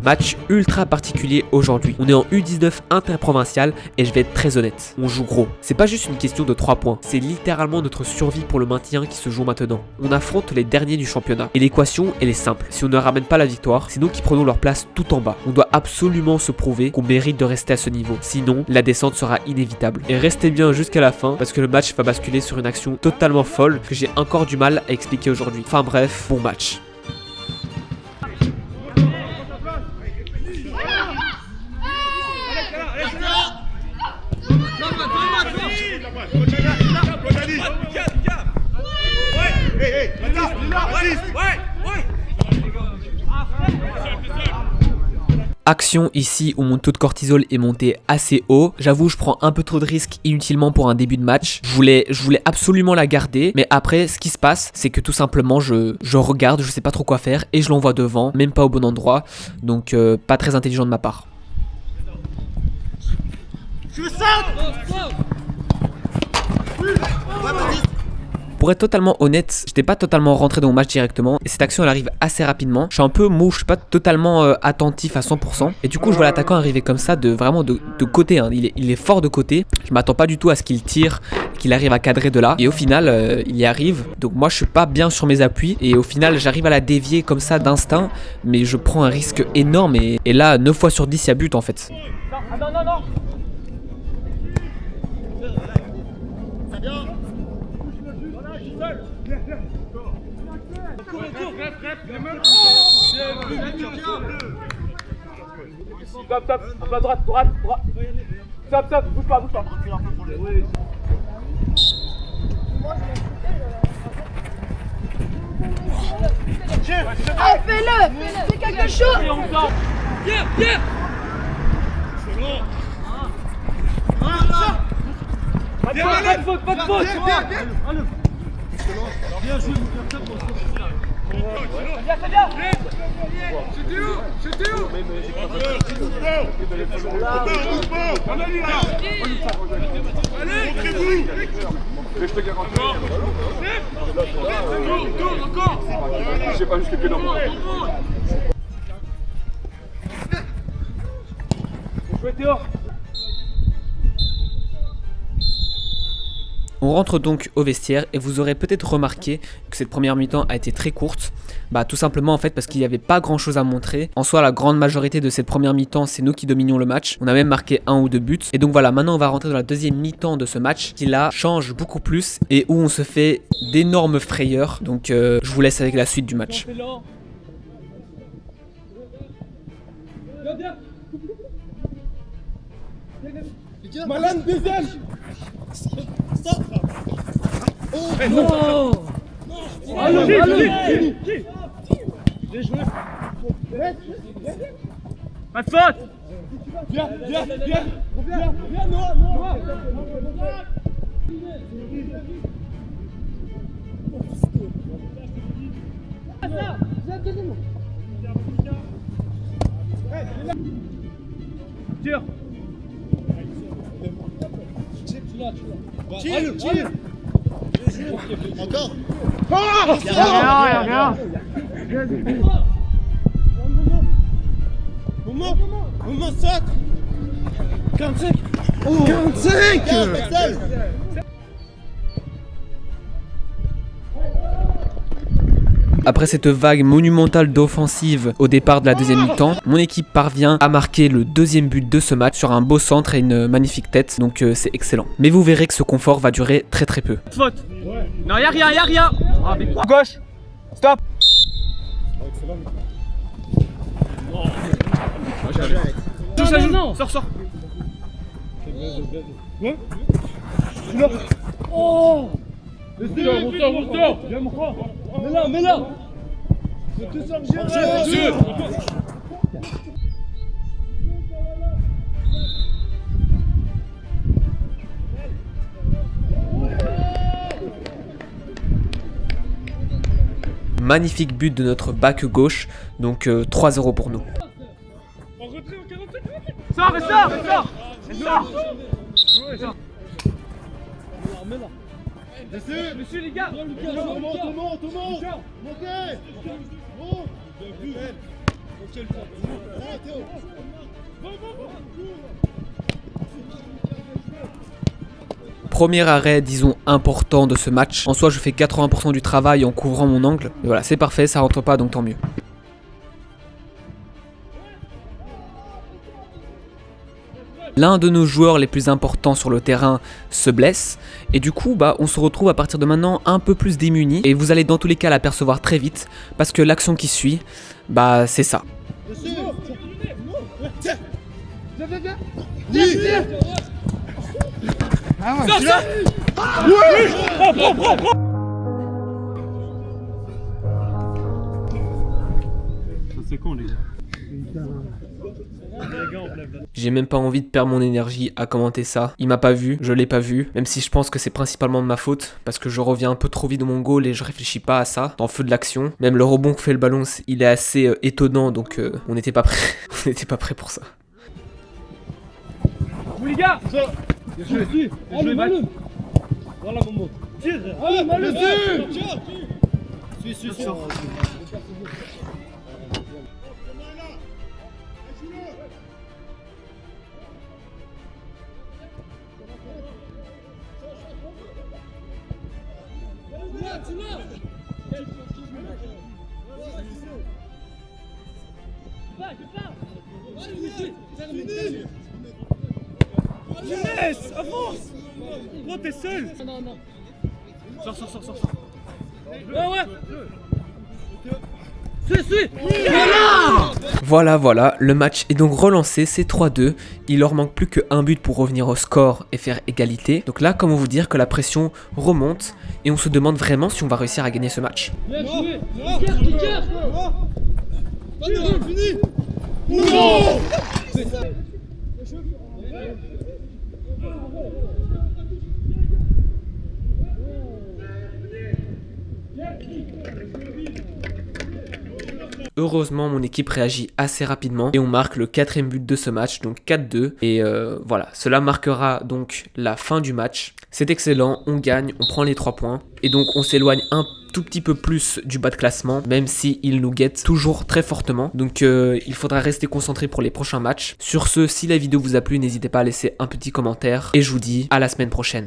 Match ultra particulier aujourd'hui. On est en U19 interprovincial et je vais être très honnête, on joue gros. C'est pas juste une question de 3 points, c'est littéralement notre survie pour le maintien qui se joue maintenant. On affronte les derniers du championnat et l'équation elle est simple. Si on ne ramène pas la victoire, c'est nous qui prenons leur place tout en bas. On doit absolument se prouver qu'on mérite de rester à ce niveau. Sinon, la descente sera inévitable. Et restez bien jusqu'à la fin parce que le match va basculer sur une action totalement folle que j'ai encore du mal à expliquer aujourd'hui. Enfin bref, bon match. Action ici où mon taux de cortisol est monté assez haut. J'avoue, je prends un peu trop de risques inutilement pour un début de match. Je voulais absolument la garder, mais après, ce qui se passe, c'est que tout simplement, je regarde, je sais pas trop quoi faire et je l'envoie devant, même pas au bon endroit. Donc, pas très intelligent de ma part. Je Pour être totalement honnête, j'étais pas totalement rentré dans mon match directement et cette action elle arrive assez rapidement. Je suis un peu mou, je suis pas totalement attentif à 100% et du coup je vois l'attaquant arriver comme ça vraiment de côté, hein. Il est fort de côté. Je m'attends pas du tout à ce qu'il tire, qu'il arrive à cadrer de là et au final il y arrive. Donc moi je suis pas bien sur mes appuis et au final j'arrive à la dévier comme ça d'instinct, mais je prends un risque énorme et là 9 fois sur 10 il y a but en fait. Non. Ça vient. Stop, un peu à droite. Stop, bouge pas. Ah, fais-le, fais quelque chose. Viens. C'est bon. Pas de faute. Bien joué, c'est bien. C'était où Allez, montrez-vous. Mais je te garantis. Tourne encore. Je sais pas jusqu'à quel moment. Jouez Théo. On rentre donc au vestiaire et vous aurez peut-être remarqué que cette première mi-temps a été très courte. Tout simplement en fait parce qu'il n'y avait pas grand chose à montrer. En soi la grande majorité de cette première mi-temps c'est nous qui dominions le match. On a même marqué 1 ou 2 buts. Et donc voilà, maintenant on va rentrer dans la deuxième mi-temps de ce match qui là change beaucoup plus et où on se fait d'énormes frayeurs. Donc je vous laisse avec la suite du match. Malane, deuxième. Oh non. Allez. Bien joué. Pas de faute. Viens, Noah. Tire. Tire. Encore. Rien. Moment, saute. 45. 45. Après cette vague monumentale d'offensive au départ de la deuxième mi-temps, mon équipe parvient à marquer le deuxième but de ce match sur un beau centre et une magnifique tête, donc c'est excellent. Mais vous verrez que ce confort va durer très peu. Faute. Non, y'a rien. Ah, mais quoi? Gauche. Stop. Non. Sors. Ouais. Oh. On sort. Viens, mon frère. Mets là. Jeu. Magnifique but de notre back gauche, donc 3-0 pour nous. En retrait en 45. Sors. Monsieur les gars. Tout le monde. Montez. Premier arrêt, disons, important de ce match. En soi, je fais 80% du travail en couvrant mon angle. Et voilà, c'est parfait, ça rentre pas, donc tant mieux. L'un de nos joueurs les plus importants sur le terrain se blesse et du coup on se retrouve à partir de maintenant un peu plus démunis et vous allez dans tous les cas l'apercevoir très vite parce que l'action qui suit, c'est ça. C'est con les gars. J'ai même pas envie de perdre mon énergie à commenter ça. Il m'a pas vu, je l'ai pas vu, même si je pense que c'est principalement de ma faute, parce que je reviens un peu trop vite de mon goal et je réfléchis pas à ça, dans le feu de l'action. Même le rebond que fait le ballon, il est assez étonnant, donc on n'était pas prêt. On n'était pas prêt pour ça. Vous les gars. Allez, Malou. Voilà Momo. Tire. Allez, Malou. Suis. Jeunesse, avance. Gros, t'es seul. Non. Sors. Ouais. Voilà, le match est donc relancé, c'est 3-2. Il leur manque plus qu'un but pour revenir au score et faire égalité. Donc là, comment vous dire que la pression remonte et on se demande vraiment si on va réussir à gagner ce match. Bien joué. Kicker. Fini. Non. Heureusement, mon équipe réagit assez rapidement et on marque le 4e but de ce match, donc 4-2. Et voilà, cela marquera donc la fin du match. C'est excellent, on gagne, on prend les 3 points. Et donc on s'éloigne un tout petit peu plus du bas de classement, même s'il nous guette toujours très fortement. Donc il faudra rester concentré pour les prochains matchs. Sur ce, si la vidéo vous a plu, n'hésitez pas à laisser un petit commentaire. Et je vous dis à la semaine prochaine.